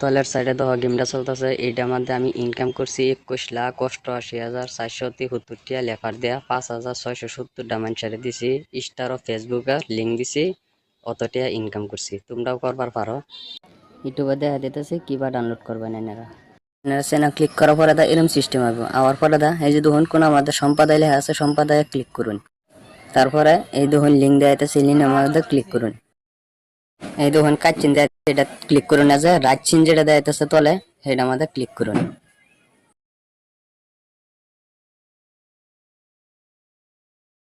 তলের সাইডে তো গেমটা চলতেছে। এইটার মধ্যে আমি ইনকাম করছি 21,88,473 টিয়া লেফার দেয়া 5,670 মানুষের দিছি স্টার ও ফেসবুকে লিঙ্ক দিছি, অতটিয়া ইনকাম করছি। তোমরাও করবার পারো। ইউটিউবে দেখা দিতেছে কিবা ডাউনলোড করবেন এনারা। এনারা চ্যানেল ক্লিক করার পরে দা এরকম সিস্টেম হবে। আওয়ার পরে দা এই যে দেখুন কোন আমাদের সম্পাদায় লেখা আছে, সম্পাদায় ক্লিক করুন। তারপরে এই দেখুন লিঙ্ক দেওয়া আছে, লিঙ্ক আমাদের ক্লিক করুন। এই দেখুন কাচ্চিন দেয়, এটা ক্লিক করুন। না যে রাজচিন যেটা দেয় তলে সেটা আমাদের ক্লিক করুন।